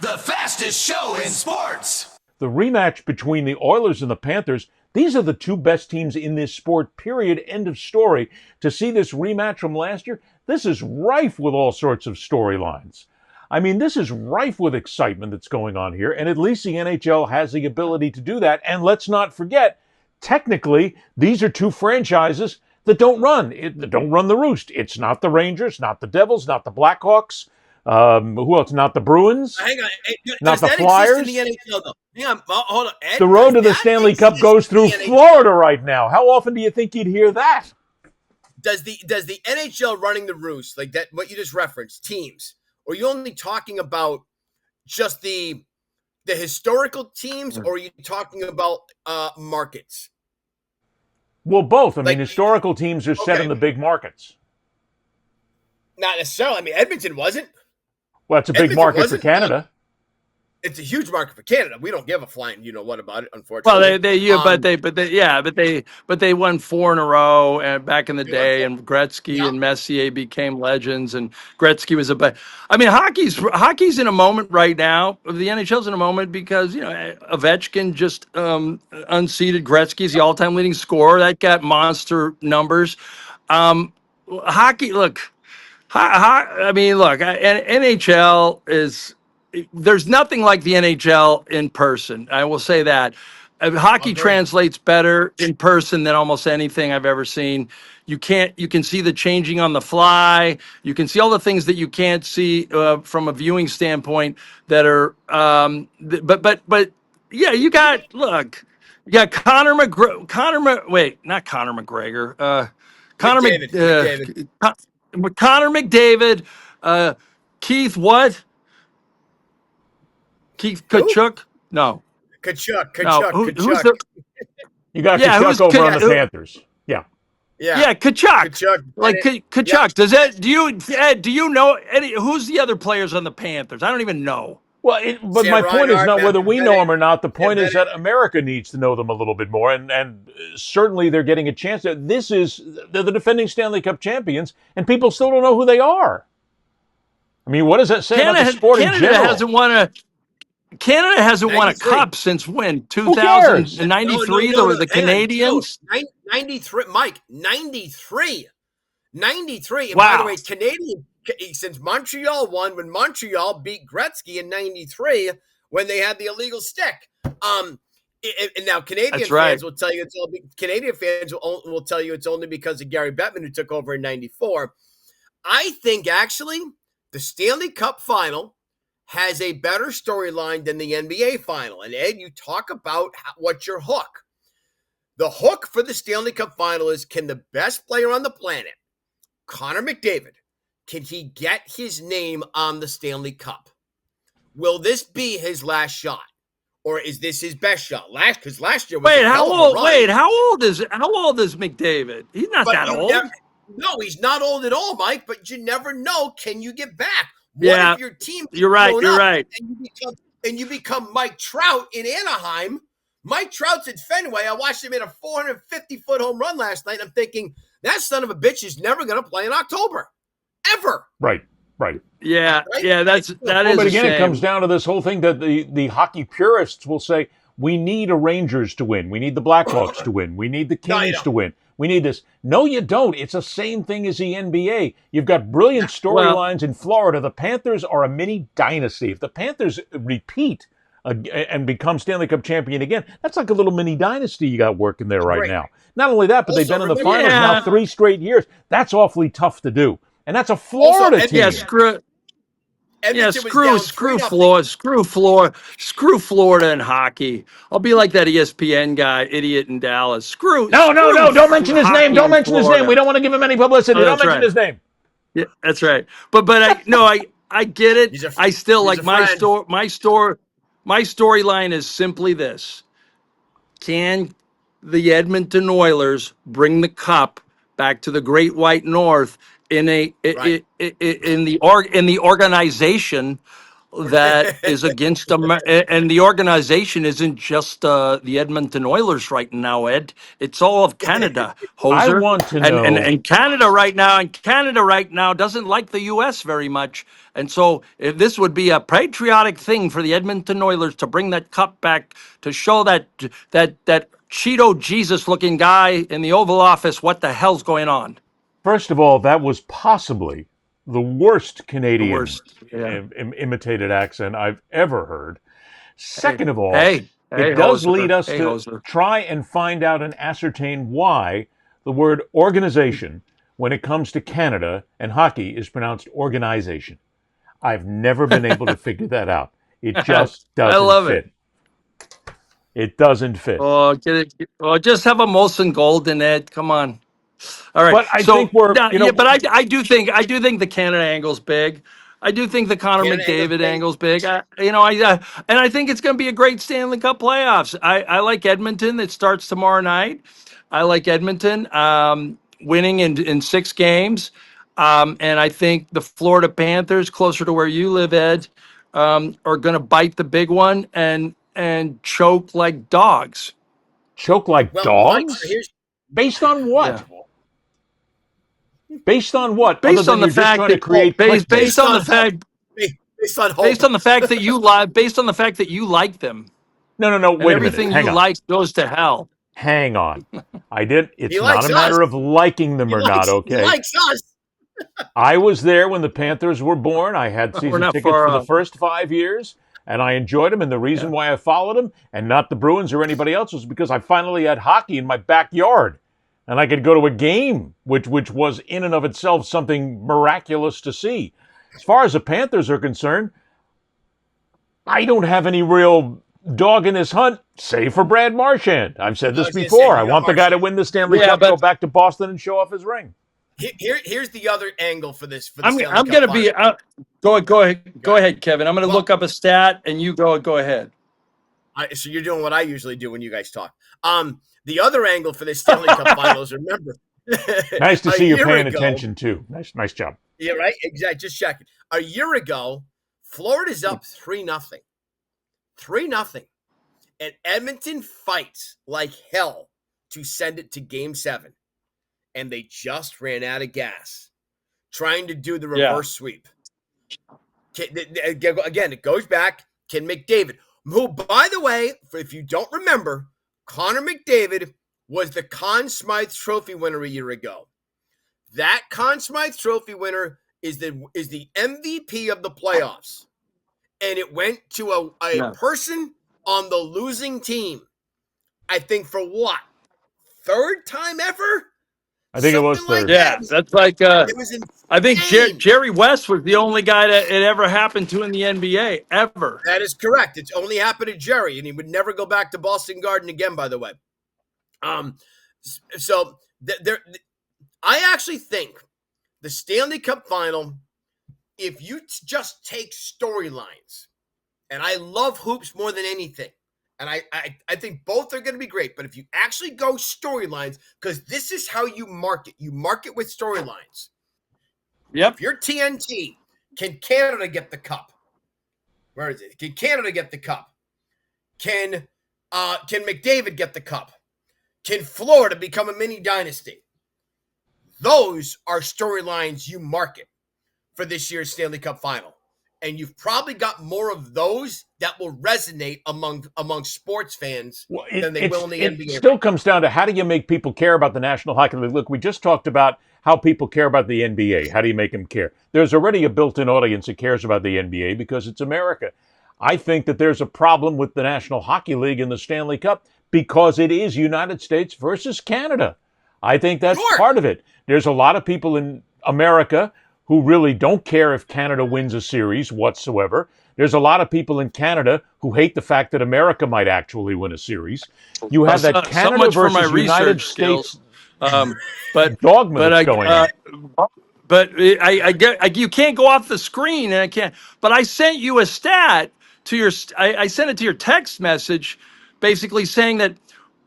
The fastest show in sports. The rematch between the Oilers and the Panthers, these are the two best teams in this sport, period, end of story. To see this rematch from last year, this is rife with all sorts of storylines. I mean, this is rife with excitement that's going on here, and at least the NHL has the ability to do that. And let's not forget, technically, these are two franchises that don't run the roost. It's not the Rangers, not the Devils, not the Blackhawks. Who else? Not the Bruins. Hang on. Not the Flyers. In the NHL, though? Hang on. Hold on. Ed, the road to the Stanley Cup goes through Florida right now. How often do you think you'd hear that? Does the NHL running the roost, like that, what you just referenced, teams, or are you only talking about just the historical teams, or are you talking about markets? Well, both. I mean, historical teams are set in the big markets. Not necessarily. I mean, Edmonton wasn't. Well, it's a big market for Canada. It's a huge market for Canada. We don't give a flying what about it, unfortunately. Well, but they won 4 in a row back in the day, and Gretzky and Messier became legends, and Gretzky was I mean, hockey's in a moment right now. The NHL's in a moment because Ovechkin just unseated Gretzky. He's the all-time leading scorer. That got monster numbers. Hockey, look. NHL is. There's nothing like the NHL in person. I will say that. Hockey translates better in person than almost anything I've ever seen. You can see the changing on the fly. You can see all the things that you can't see from a viewing standpoint that are. But yeah, you got Conor McGregor. Connor McDavid. Keith what? Keith Kachuk? No. Kachuk. Who's the? You got Kachuk over on the Panthers. Yeah, Kachuk. Kachuk. Yeah. Does that? Do you know who's the other players on the Panthers? I don't even know. Well, but my point is not whether we know them or not. The point is that America needs to know them a little bit more, and certainly they're getting a chance. They're the defending Stanley Cup champions, and people still don't know who they are. I mean, what does that say about the sport in general? Canada hasn't won a cup since when? 2093? There were the Canadians. 93, Mike. 93. 93. And wow. By the way, Canadian, since Montreal won, when Montreal beat Gretzky in 93, when they had the illegal stick. And now Canadian fans will tell you will tell you it's only because of Gary Bettman, who took over in 94. I think actually the Stanley Cup final has a better storyline than the NBA final. And Ed, you talk about what's your hook. The hook for the Stanley Cup final is, can the best player on the planet, Connor McDavid, can he get his name on the Stanley Cup? Will this be his last shot? Or is this his best shot? Because last year was how old is McDavid? He's not that old. No, he's not old at all, Mike, but you never know. Can you get back? What if your team you're right. And you become Mike Trout in Anaheim. Mike Trout's at Fenway. I watched him hit a 450-foot home run last night. I'm thinking, that son of a bitch is never going to play in October. Ever. Right. Yeah, right? that is but again, a shame. It comes down to this whole thing that the hockey purists will say, we need a Rangers to win. We need the Blackhawks to win. We need the Kings to win. We need this. No, you don't. It's the same thing as the NBA. You've got brilliant storylines in Florida. The Panthers are a mini dynasty. If the Panthers repeat and become Stanley Cup champion again, that's like a little mini dynasty you got working there right now. Not only that, but they've been in the finals now 3 straight years. That's awfully tough to do. And that's a Florida team. Screw Florida and hockey. I'll be like that ESPN guy, idiot in Dallas. No, don't mention his name. Don't mention his name. We don't want to give him any publicity. Don't mention his name. Yeah, that's right. But I get it. I still like my storyline is simply this. Can the Edmonton Oilers bring the cup back to the Great White North in the organization that is against them, and the organization isn't just the Edmonton Oilers right now, Ed. It's all of Canada, I Hoser, want to and know. Canada right now, doesn't like the U.S. very much, and so if this would be a patriotic thing for the Edmonton Oilers to bring that cup back to show that Cheeto Jesus looking guy in the Oval Office what the hell's going on. First of all, that was possibly the worst The Canadian worst. Yeah. imitated accent I've ever heard. Second of all, Hey, it does lead Hoser. us Hey, to Hoser. try and find out and ascertain why the word organization, when it comes to Canada and hockey, is pronounced organization. I've never been able to figure that out. It just I doesn't love fit. it. It doesn't fit. Oh, get it. Oh, just have a Molson Gold in it. Come on. All right. But I think So we're, yeah, but I do think the Canada angle's big. I do think the Connor Canada angle's McDavid big. angle's big. And I think it's going to be a great Stanley Cup playoffs. I like Edmonton. It starts tomorrow night. I like Edmonton winning in 6 games. And I think the Florida Panthers, closer to where you live, Ed, are going to bite the big one and choke like dogs. choke like Well, Mike, so dogs? here's Based on what? Yeah. Based on what? Other Based than on the you're just fact trying to that create based clickbait. based on the hope. fact Based on hope. based on the fact that you like based on the fact that you like them No. and Wait a minute. everything Hang you on. like goes to hell. Hang on. I did. He It's not likes a us. matter of liking them He or not, he okay? likes us. I was there when the Panthers were born. I had We're season not tickets far for the off. first 5 years, and I enjoyed them. And the reason Yeah. why I followed them, and not the Bruins or anybody else, was because I finally had hockey in my backyard. And I could go to a game, which was in and of itself something miraculous to see. As far as the Panthers are concerned, I don't have any real dog in this hunt, save for Brad Marchand. I've said I this was gonna say, before. I you got want the guy to Marchand. win the Stanley Yeah, Cup, go but back to Boston, and show off his ring. Here's the other angle for this for the I'm Stanley I'm Cup gonna final. be go ahead, Kevin. I'm gonna Well, look up a stat and you go ahead. So you're doing what I usually do when you guys talk. The other angle for this Stanley Cup Finals, remember, Nice to a see you're year paying ago- attention too. Nice job. Yeah, right. Exactly. Just checking. A year ago, Florida's up 3-0, 3-0, and Edmonton fights like hell to send it to Game 7, and they just ran out of gas trying to do the reverse sweep. Again, it goes back. Ken McDavid, who, by the way, if you don't remember, Connor McDavid was the Conn Smythe Trophy winner a year ago. That Conn Smythe Trophy winner is the MVP of the playoffs, and it went to a person on the losing team. I think for what, third time ever? I think it was Something like third. Yeah, that. that's like It was insane. I think Jerry West was the only guy that it ever happened to in the NBA ever. That is correct. It's only happened to Jerry, and he would never go back to Boston Garden again, by the way. So I actually think the Stanley Cup Final, if you just take storylines, and I love hoops more than anything, and I think both are going to be great, but if you actually go storylines, because this is how you market with storylines. Yep. If you're TNT, can Canada get the cup? Where is it? Can Canada get the cup? Can McDavid get the cup? Can Florida become a mini dynasty? Those are storylines you market for this year's Stanley Cup Final. And you've probably got more of those that will resonate among sports fans than they will in the NBA. It still comes down to, how do you make people care about the National Hockey League? Look, we just talked about how people care about the NBA. How do you make them care? There's already a built-in audience that cares about the NBA because it's America. I think that there's a problem with the National Hockey League and the Stanley Cup because it is United States versus Canada. I think that's part of it. There's a lot of people in America who really don't care if Canada wins a series whatsoever. There's a lot of people in Canada who hate the fact that America might actually win a series. You have that Canada versus United States dogma that's going on. But I get you can't go off the screen, and I can't. But I sent you a stat to your. I sent it to your text message, basically saying that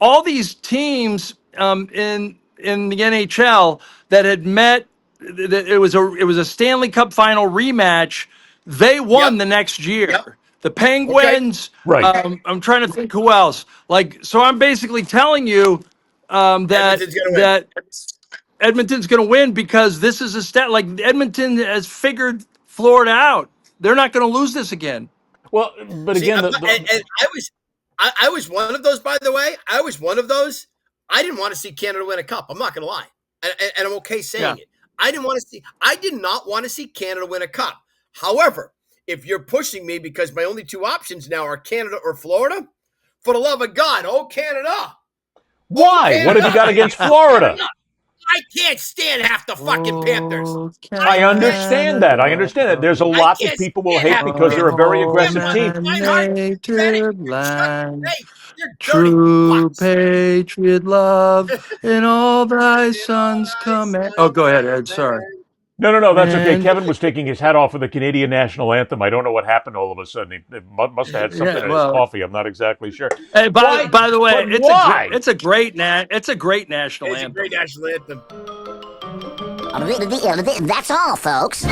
all these teams in the NHL that had met, that it was a Stanley Cup Final rematch They won Yep. the next year. Yep. The Penguins. Right. I'm trying to think who else. Like, so I'm basically telling you that Edmonton's gonna win. Edmonton's going to win because this is a stat. Like, Edmonton has figured Florida out. They're not going to lose this again. Well, but See, again, and I was one of those. By the way, I was one of those. I didn't want to see Canada win a cup. I'm not going to lie, and I'm okay saying it. I did not want to see Canada win a cup. However, if you're pushing me because my only two options now are Canada or Florida, for the love of God, Canada! why? Canada. What have you got against Florida? I can't stand half the fucking Panthers. I understand that. I understand that. There's a lot that people will hate because they're a very aggressive team. True patriot love and all thy sons come. Oh, go ahead, Ed. Sorry. No, that's okay. Kevin was taking his hat off for the Canadian national anthem. I don't know what happened all of a sudden. He must have had something in his coffee. I'm not exactly sure. Hey, by the way, it's a great national anthem. It's a great national anthem. That's all, folks.